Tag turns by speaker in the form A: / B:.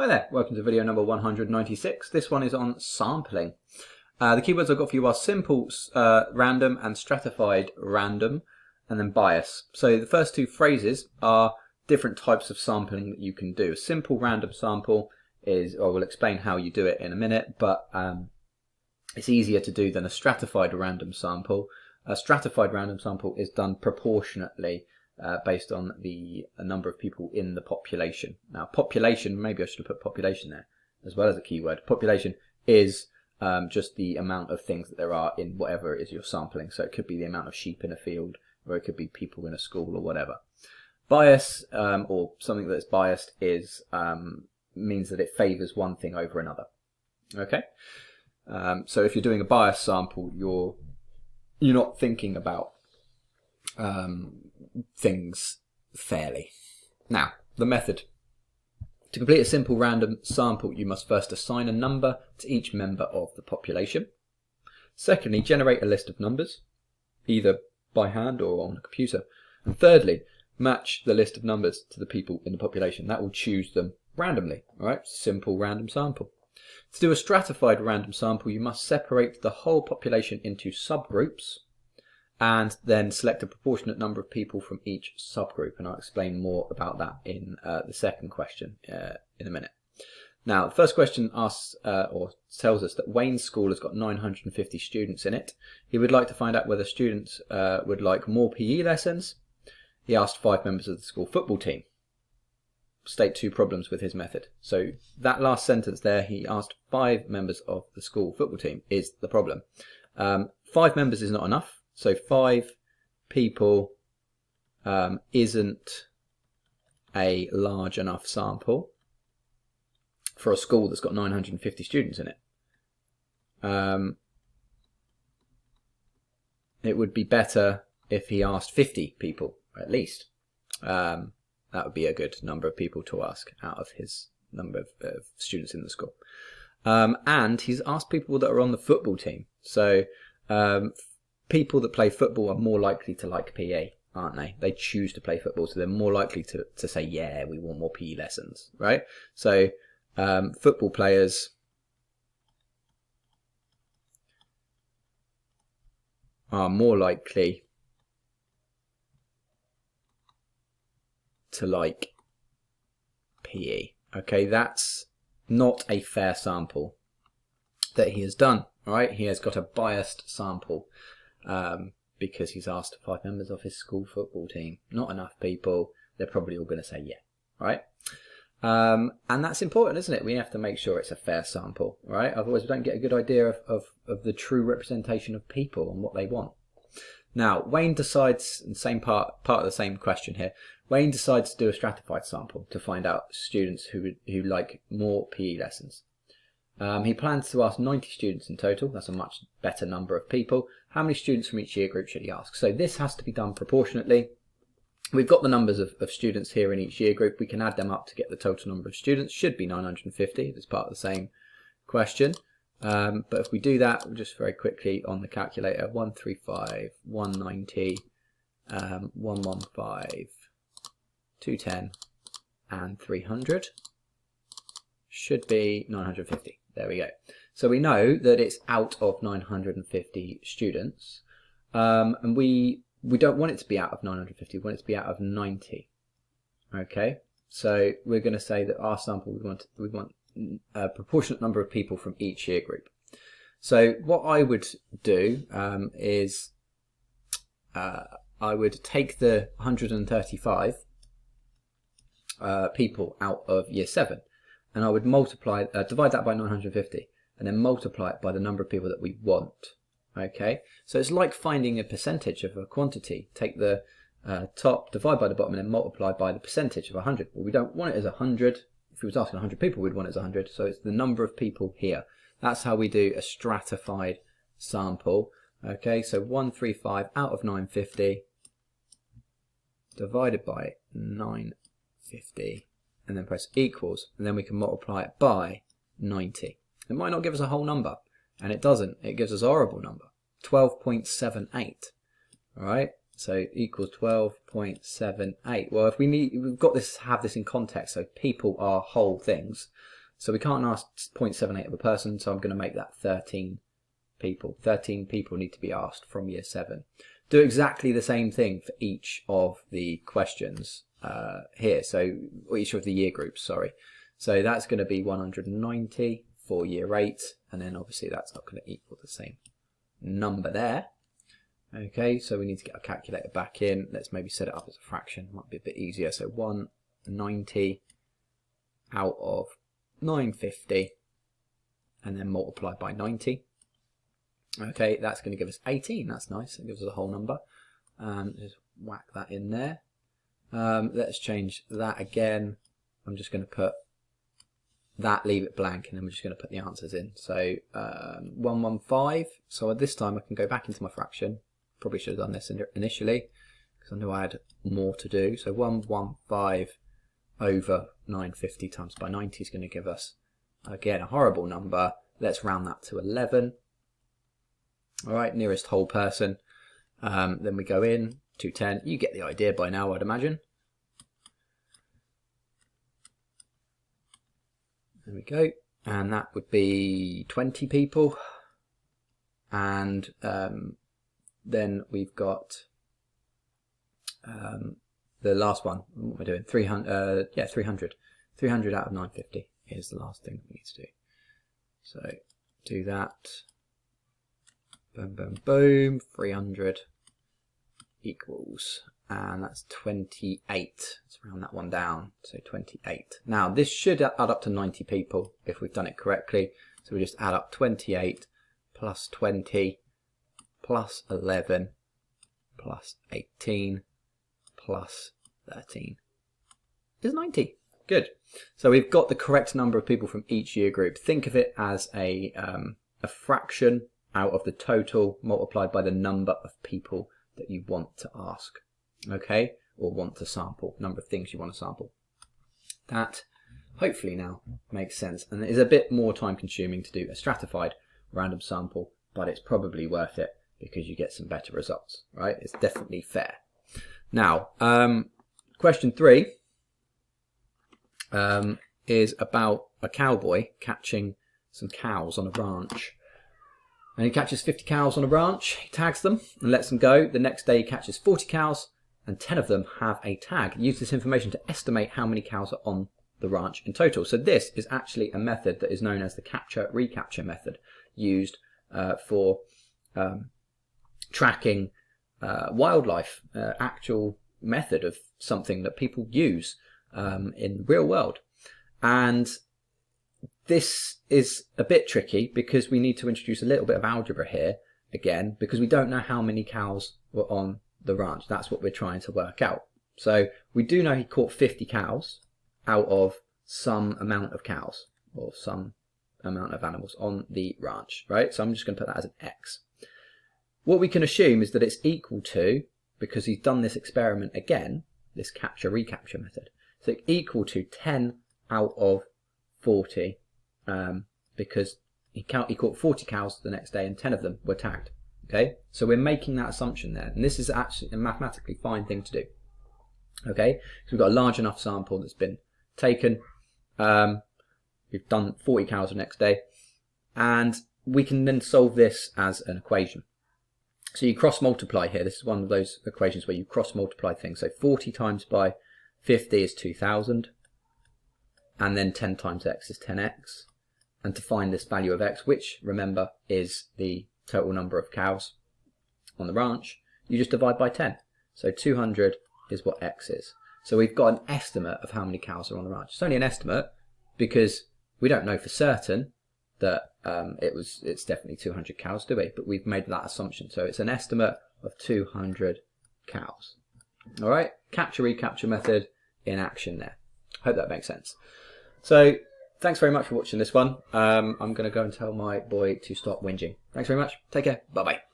A: Hi there, welcome to video number 196. This one is on sampling. The keywords I've got for you are simple random and stratified random, and then bias. So the first two phrases are different types of sampling that you can do. A simple random sample is, I will explain how you do it in a minute, but it's easier to do than a stratified random sample. A stratified random sample is done proportionately based on the number of people in the population. Now population, maybe I should have put population there as well as a keyword. Population is just the amount of things that there are in whatever it is you're sampling. So it could be the amount of sheep in a field, or it could be people in a school or whatever. Bias, or something that's biased, is means that it favors one thing over another. Okay, so if you're doing a bias sample, you're not thinking about things fairly. Now, the method. To complete a simple random sample, you must first assign a number to each member of the population. Secondly, generate a list of numbers, either by hand or on a computer. And thirdly, match the list of numbers to the people in the population. That will choose them randomly. All right, simple random sample. To do a stratified random sample, you must separate the whole population into subgroups and then select a proportionate number of people from each subgroup. And I'll explain more about that in the second question in a minute. Now, the first question asks or tells us that Wayne's school has got 950 students in it. He would like to find out whether students would like more PE lessons. He asked 5 members of the school football team. State 2 problems with his method. So that last sentence there, he asked 5 members of the school football team, is the problem. 5 members is not enough. So 5 people isn't a large enough sample for a school that's got 950 students in it. It would be better if he asked 50 people at least. That would be a good number of people to ask out of his number of students in the school. And he's asked people that are on the football team. So people that play football are more likely to like PE, aren't they? They choose to play football, so they're more likely to say, yeah, we want more PE lessons, right? So football players are more likely to like PE. Okay, that's not a fair sample that he has done, right? He has got a biased sample. Because he's asked 5 members of his school football team. Not enough people. They're probably all going to say yeah, right? And that's important, isn't it? We have to make sure it's a fair sample, right? Otherwise we don't get a good idea of the true representation of people and what they want. Now, Wayne decides, and same part of the same question here, Wayne decides to do a stratified sample to find out students who like more PE lessons. He plans to ask 90 students in total. That's a much better number of people. How many students from each year group should he ask? So this has to be done proportionately. We've got the numbers of students here in each year group. We can add them up to get the total number of students. Should be 950 if it's part of the same question. But if we do that, just very quickly on the calculator, 135, 190, 115, 210, and 300 should be 950. There we go. So we know that it's out of 950 students, and we don't want it to be out of 950. We want it to be out of 90. Okay, so we're going to say that our sample we want a proportionate number of people from each year group. So what I would do is I would take the 135 people out of year 7. And I would multiply, divide that by 950, and then multiply it by the number of people that we want. Okay, so it's like finding a percentage of a quantity. Take the top, divide by the bottom, and then multiply by the percentage of 100. Well, we don't want it as 100. If he was asking 100 people, we'd want it as 100. So it's the number of people here. That's how we do a stratified sample. Okay, so 135 out of 950 divided by 950. And then press equals, and then we can multiply it by 90. It might not give us a whole number, and it doesn't. It gives us a horrible number, 12.78. All right, So equals 12.78. Well, if we've got this, have this in context, so people are whole things. So we can't ask 0.78 of a person, so I'm going to make that 13 people. 13 people need to be asked from year 7. Do exactly the same thing for each of the questions here. So each of the year groups, sorry. So that's going to be 190 for year 8, and then obviously that's not going to equal the same number there. Okay, so we need to get our calculator back in. Let's maybe set it up as a fraction. Might be a bit easier. So 190 out of 950, and then multiply by 90. Okay, that's going to give us 18. That's nice. It gives us a whole number. Just whack that in there. Let's change that again. I'm just going to put that, leave it blank, and then we're just going to put the answers in. So 115. So at this time I can go back into my fraction. Probably should have done this initially because I knew I had more to do. So 115 over 950 times by 90 is going to give us, again, a horrible number. Let's round that to 11. All right, nearest whole person. Then we go in, 210. You get the idea by now, I'd imagine. There we go. And that would be 20 people. And then we've got the last one. What am I doing? 300. Yeah, 300. 300 out of 950 is the last thing we need to do. So do that. Boom, boom, boom. 300 equals, and that's 28. Let's round that one down. So 28. Now this should add up to 90 people if we've done it correctly. So we just add up 28 plus 20 plus 11 plus 18 plus 13 is 90. Good. So we've got the correct number of people from each year group. Think of it as a fraction out of the total multiplied by the number of people that you want to ask, okay, or want to sample, number of things you want to sample. That hopefully now makes sense, and it is a bit more time consuming to do a stratified random sample, but it's probably worth it because you get some better results, right? It's definitely fair. Now, question 3 is about a cowboy catching some cows on a ranch. And he catches 50 cows on a ranch, he tags them and lets them go. The next day he catches 40 cows and 10 of them have a tag. Use this information to estimate how many cows are on the ranch in total. So this is actually a method that is known as the recapture method, used for tracking wildlife, actual method of something that people use in the real world. And this is a bit tricky because we need to introduce a little bit of algebra here again, because we don't know how many cows were on the ranch. That's what we're trying to work out. So we do know he caught 50 cows out of some amount of cows or some amount of animals on the ranch, right? So I'm just going to put that as an X. What we can assume is that it's equal to, because he's done this experiment again, this recapture method, so equal to 10 out of 40, because he caught 40 cows the next day and 10 of them were tagged. Okay, so we're making that assumption there, and this is actually a mathematically fine thing to do. Okay, so we've got a large enough sample that's been taken. We've done 40 cows the next day, and we can then solve this as an equation. So you cross multiply here. This is one of those equations where you cross multiply things. So 40 times by 50 is 2000, and then 10 times x is 10x. And to find this value of x, which remember is the total number of cows on the ranch, you just divide by 10. So 200 is what x is. So we've got an estimate of how many cows are on the ranch. It's only an estimate because we don't know for certain that it's definitely 200 cows, do we? But we've made that assumption. So it's an estimate of 200 cows. All right, recapture method in action there. Hope that makes sense. So thanks very much for watching this one. I'm going to go and tell my boy to stop whinging. Thanks very much. Take care. Bye-bye.